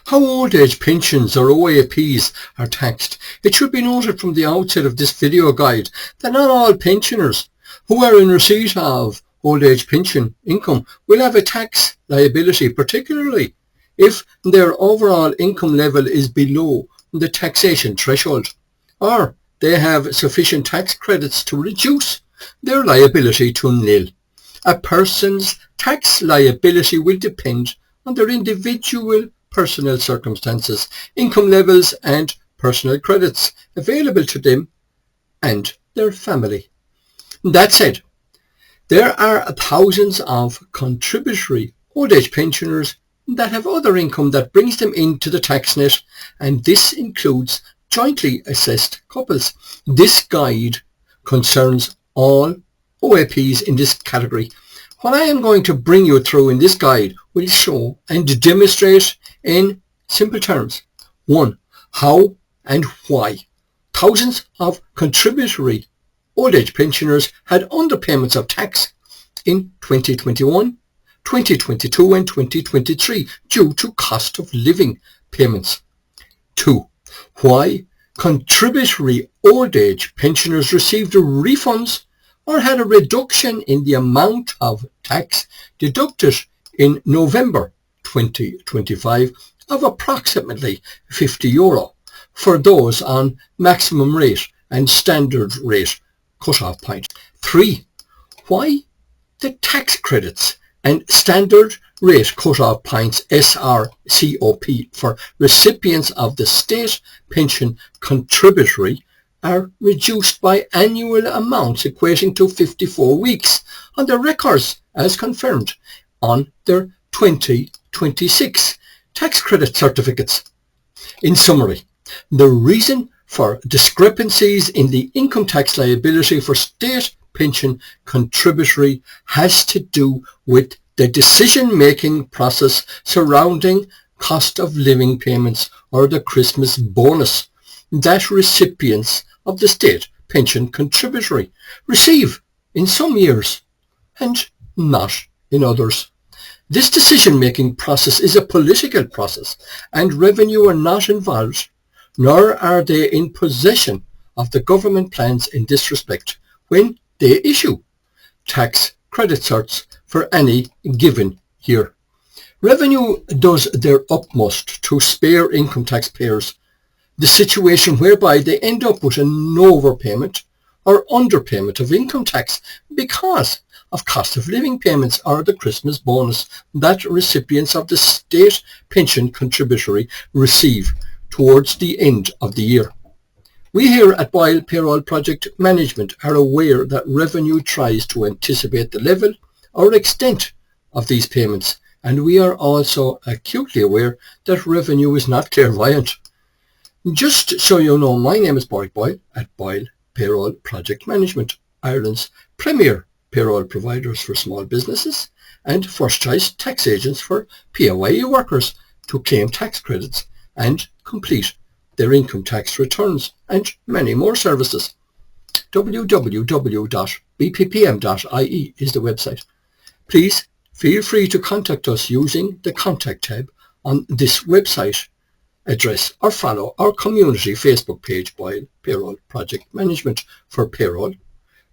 How old age pensions or OAPs are taxed. It should be noted from the outset of this video guide that not all pensioners who are in receipt of old age pension income will have a tax liability, particularly if their overall income level is below the taxation threshold, or they have sufficient tax credits to reduce their liability to nil. A person's tax liability will depend on their individual personal circumstances, income levels and personal credits available to them and their family. That said, there are thousands of contributory old age pensioners that have other income that brings them into the tax net, and this includes jointly assessed couples. This guide concerns all OAPs in this category. What I am going to bring you through in this guide will show and demonstrate in simple terms: 1. How and why thousands of contributory old age pensioners had underpayments of tax in 2021, 2022 and 2023 due to cost of living payments. 2. Why contributory old age pensioners received refunds or had a reduction in the amount of tax deducted in November 2025 of approximately €50 for those on maximum rate and standard rate cut-off point. 3. Why the tax credits and standard rate cut-off points SRCOP for recipients of the state pension contributory are reduced by annual amounts equating to 54 weeks on their records as confirmed on their 2026 tax credit certificates. In summary, the reason for discrepancies in the income tax liability for state pension contributory has to do with the decision-making process surrounding cost of living payments or the Christmas bonus that recipients of the state pension contributory receive in some years and not in others. This decision-making process is a political process, and revenue are not involved, nor are they in possession of the government plans in this respect when they issue tax credit certs for any given year. Revenue does their utmost to spare income taxpayers the situation whereby they end up with an overpayment or underpayment of income tax because of cost of living payments or the Christmas bonus that recipients of the state pension contributory receive towards the end of the year. We here at Boyle Payroll Project Management are aware that revenue tries to anticipate the level or extent of these payments, and we are also acutely aware that revenue is not clairvoyant. Just so you know, my name is Boyle at Boyle Payroll Project Management, Ireland's premier payroll providers for small businesses and first choice tax agents for PAYE workers to claim tax credits and complete their income tax returns and many more services. www.bppm.ie is the website. Please feel free to contact us using the contact tab on this website address or follow our community Facebook page Boyle Payroll Project Management for payroll,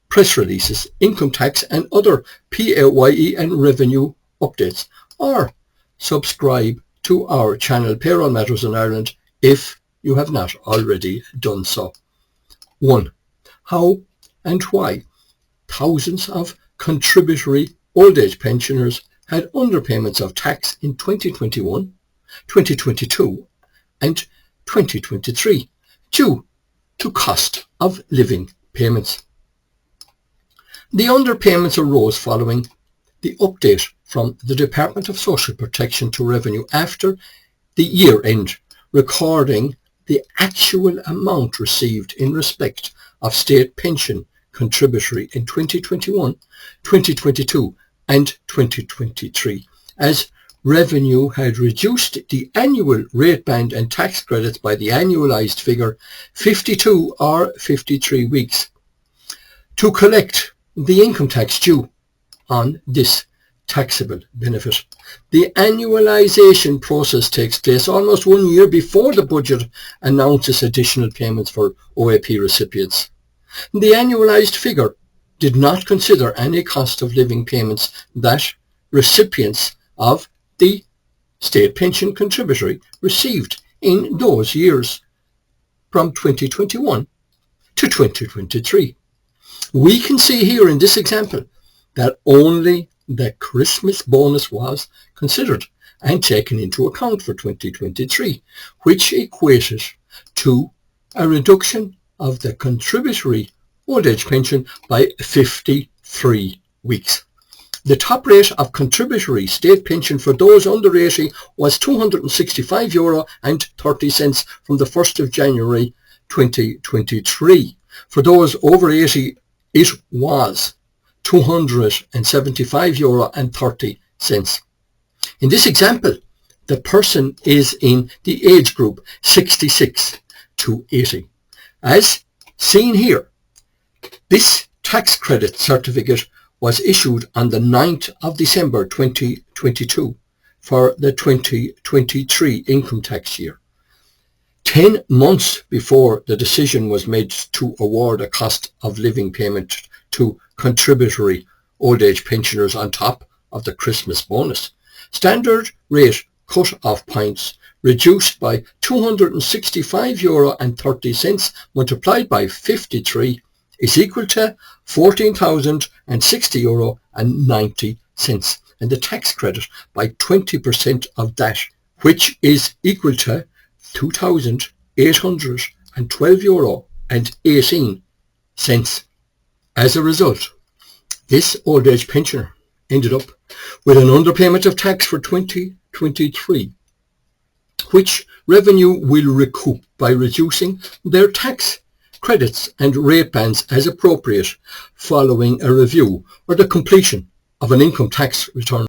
press releases, income tax and other PAYE and revenue updates, or subscribe to our channel Payroll Matters in Ireland if you have not already done so. 1. How and why thousands of contributory old age pensioners had underpayments of tax in 2021, 2022 and 2023 due to cost of living payments. The underpayments arose following the update from the Department of Social Protection to Revenue after the year end, recording the actual amount received in respect of state pension contributory in 2021, 2022 and 2023, as revenue had reduced the annual rate band and tax credits by the annualised figure 52 or 53 weeks to collect the income tax due on this taxable benefit. The annualisation process takes place almost 1 year before the budget announces additional payments for OAP recipients. The annualised figure did not consider any cost of living payments that recipients of the state pension contributory received in those years from 2021 to 2023. We can see here in this example that only the Christmas bonus was considered and taken into account for 2023, which equated to a reduction of the contributory old age pension by 53 weeks. The top rate of contributory state pension for those under 80 was €265.30 from the 1st of January 2023. For those over 80, it was €275.30. In this example, the person is in the age group 66 to 80. As seen here, this tax credit certificate was issued on the 9th of December 2022 for the 2023 income tax year. 10 months before the decision was made to award a cost of living payment to contributory old age pensioners on top of the Christmas bonus. Standard rate cut-off points reduced by €265.30 multiplied by 53 is equal to €14,060.90, and the tax credit by 20% of that, which is equal to €2,812.18. As a result, this old age pensioner ended up with an underpayment of tax for 2023, which revenue will recoup by reducing their tax credits and rate bands as appropriate following a review or the completion of an income tax return.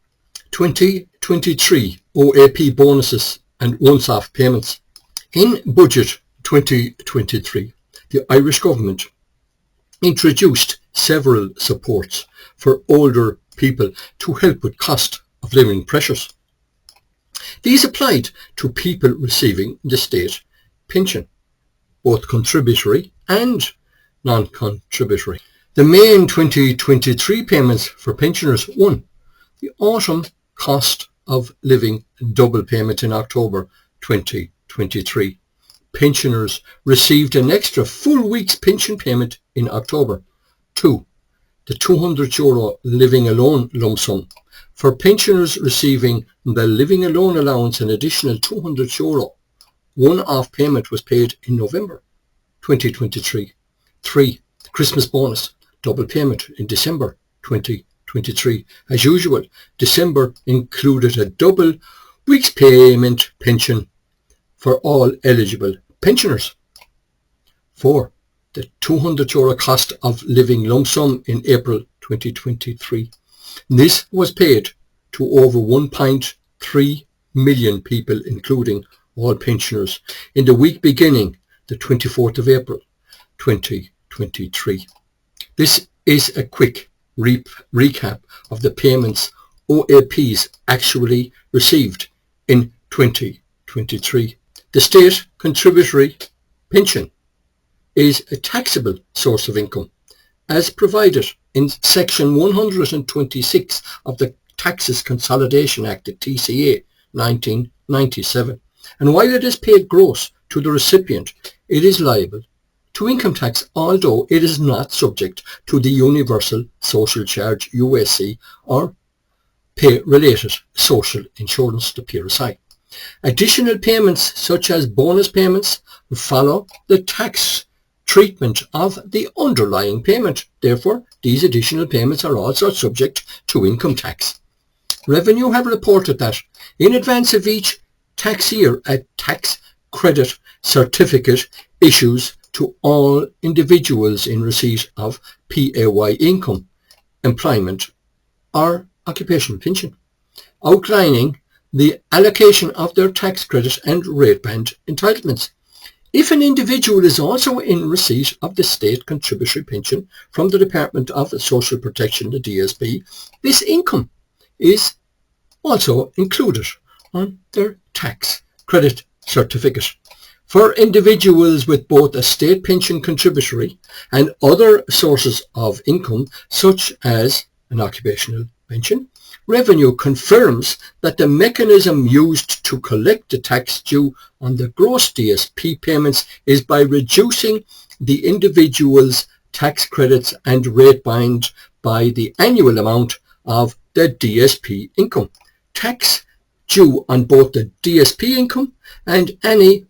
2023 OAP bonuses and once-off payments. In Budget 2023, the Irish government introduced several supports for older people to help with cost of living pressures. These applied to people receiving the state pension, both contributory and non-contributory. The main 2023 payments for pensioners: 1. The autumn cost of living double payment in October 2023. Pensioners received an extra full week's pension payment in October. 2. The €200 living alone lump sum. For pensioners receiving the living alone allowance, an additional €200 one-off payment was paid in November 2023. 3. The Christmas bonus double payment in December 2023. As usual, December included a double week's payment pension for all eligible pensioners. 4. The €200 cost of living lump sum in April 2023. This was paid to over 1.3 million people, including all pensioners, in the week beginning the 24th of April 2023. This is a quick recap of the payments OAPs actually received in 2023. The state contributory pension is a taxable source of income as provided in Section 126 of the Taxes Consolidation Act, the TCA 1997. And while it is paid gross to the recipient, it is liable to income tax, although it is not subject to the Universal Social Charge USC or pay-related social insurance, the PRSI. Additional payments such as bonus payments follow the tax treatment of the underlying payment. Therefore, these additional payments are also subject to income tax. Revenue have reported that in advance of each tax year, a tax credit certificate issues to all individuals in receipt of PAYE income, employment or occupational pension, outlining the allocation of their tax credit and rate band entitlements. If an individual is also in receipt of the state contributory pension from the Department of Social Protection, the DSP, this income is also included on their tax credit certificate. For individuals with both a state pension contributory and other sources of income, such as an occupational pension, Revenue confirms that the mechanism used to collect the tax due on the gross DSP payments is by reducing the individual's tax credits and rate bound by the annual amount of the DSP income. Tax due on both the DSP income and any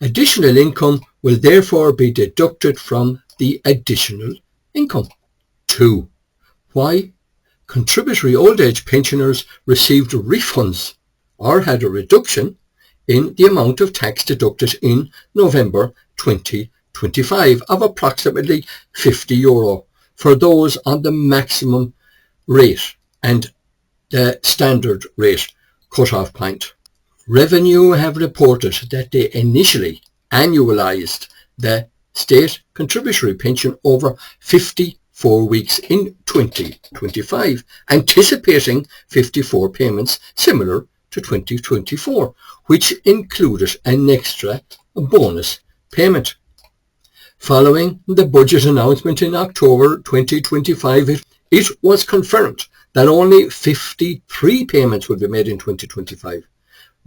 additional income will therefore be deducted from the additional income. 2. Why contributory old age pensioners received refunds or had a reduction in the amount of tax deducted in November 2025 of approximately €50 for those on the maximum rate and the standard rate cut-off point. Revenue have reported that they initially annualised the state contributory pension over 54 weeks in 2025, anticipating 54 payments similar to 2024, which included an extra bonus payment. Following the budget announcement in October 2025, it was confirmed that only 53 payments would be made in 2025.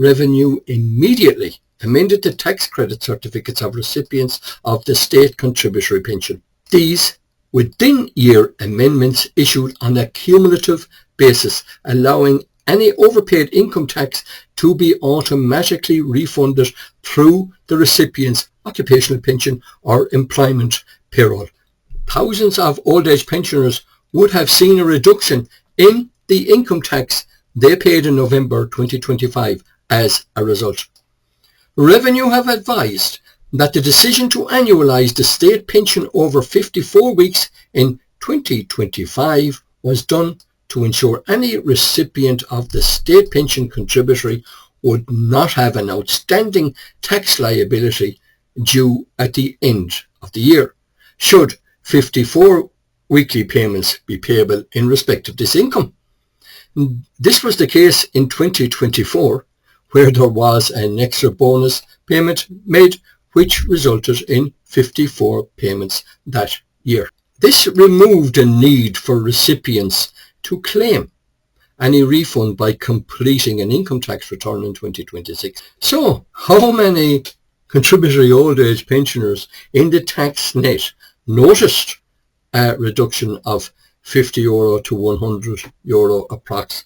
Revenue immediately amended the tax credit certificates of recipients of the state contributory pension. These within-year amendments issued on a cumulative basis, allowing any overpaid income tax to be automatically refunded through the recipient's occupational pension or employment payroll. Thousands of old age pensioners would have seen a reduction in the income tax they paid in November 2025 as a result. Revenue have advised that the decision to annualise the state pension over 54 weeks in 2025 was done to ensure any recipient of the state pension contributory would not have an outstanding tax liability due at the end of the year, should 54 weekly payments be payable in respect of this income. This was the case in 2024, where there was an extra bonus payment made, which resulted in 54 payments that year. This removed a need for recipients to claim any refund by completing an income tax return in 2026. So, how many contributory old age pensioners in the tax net noticed a reduction of €50 to €100 approx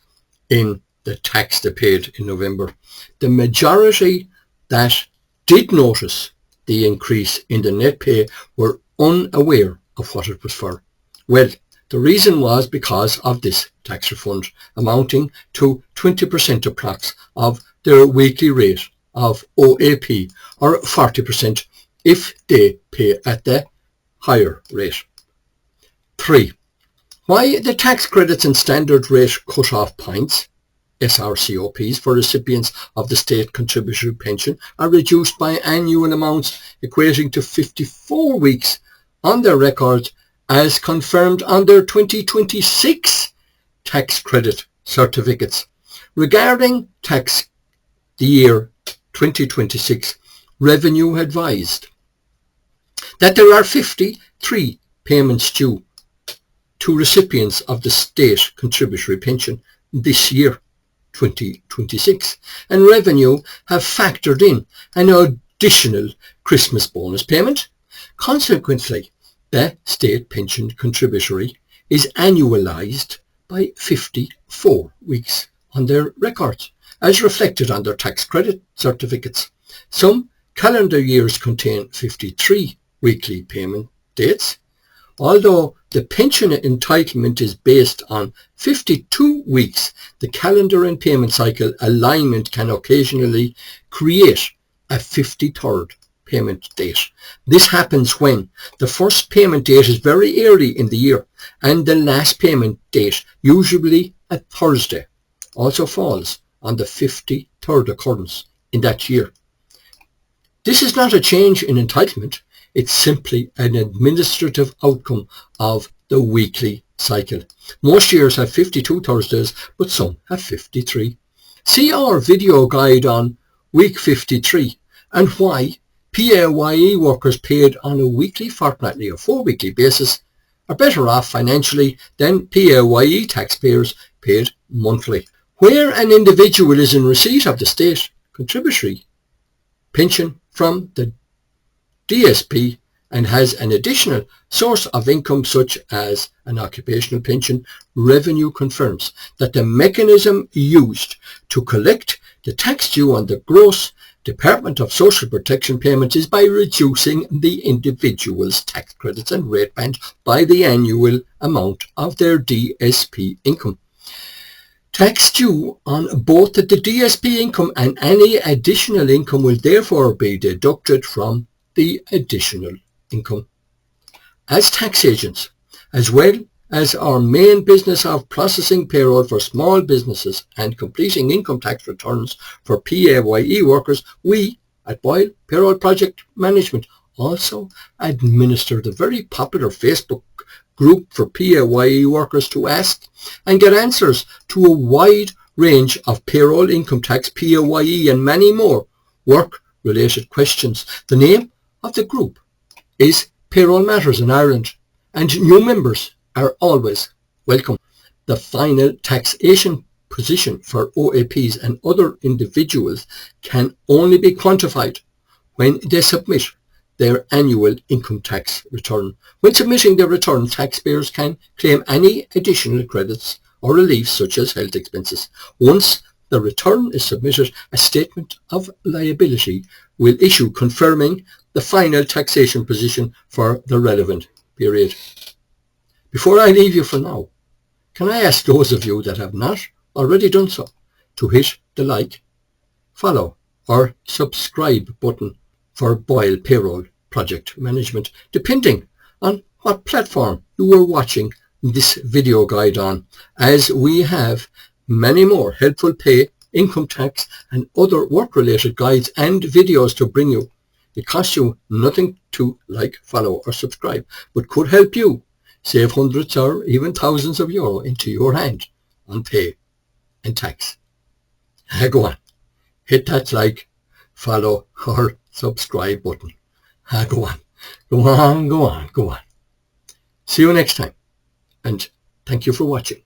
in the tax they paid in November? The majority that did notice the increase in the net pay were unaware of what it was for. Well, the reason was because of this tax refund amounting to 20% approx of their weekly rate of OAP, or 40% if they pay at the higher rate. 3. Why the tax credits and standard rate cut-off points, SRCOPs, for recipients of the state contributory pension are reduced by annual amounts equating to 54 weeks on their records as confirmed on their 2026 tax credit certificates. Regarding tax the year 2026, Revenue advised that there are 53 payments due to recipients of the state contributory pension this year, 2026, and Revenue have factored in an additional Christmas bonus payment. Consequently, the state pension contributory is annualised by 54 weeks on their records, as reflected on their tax credit certificates. Some calendar years contain 53 weekly payment dates. Although the pension entitlement is based on 52 weeks, the calendar and payment cycle alignment can occasionally create a 53rd payment date. This happens when the first payment date is very early in the year and the last payment date, usually a Thursday, also falls on the 53rd occurrence in that year. This is not a change in entitlement. It's simply an administrative outcome of the weekly cycle. Most years have 52 Thursdays, but some have 53. See our video guide on week 53 and why PAYE workers paid on a weekly, fortnightly or 4-weekly basis are better off financially than PAYE taxpayers paid monthly. Where an individual is in receipt of the state contributory pension from the DSP and has an additional source of income such as an occupational pension, revenue confirms that the mechanism used to collect the tax due on the gross Department of Social Protection payment is by reducing the individual's tax credits and rate band by the annual amount of their DSP income. Tax due on both the DSP income and any additional income will therefore be deducted from the additional income. As tax agents, as well as our main business of processing payroll for small businesses and completing income tax returns for PAYE workers, we at Boyle Payroll Project Management also administer the very popular Facebook group for PAYE workers to ask and get answers to a wide range of payroll, income tax, PAYE and many more work-related questions. The name of the group is Payroll Matters in Ireland, and new members are always welcome. The final taxation position for OAPs and other individuals can only be quantified when they submit their annual income tax return. When submitting their return, taxpayers can claim any additional credits or reliefs such as health expenses. Once the return is submitted, a statement of liability will issue confirming the final taxation position for the relevant period. Before I leave you for now, can I ask those of you that have not already done so to hit the like, follow or subscribe button for Boyle Payroll Project Management, depending on what platform you are watching this video guide on, as we have many more helpful pay, income tax and other work-related guides and videos to bring you. It costs you nothing to like, follow or subscribe, but could help you save hundreds or even thousands of euro into your hand on pay and tax. Go on, hit that like, follow or subscribe button. Go on, go on, go on, go on. See you next time, and thank you for watching.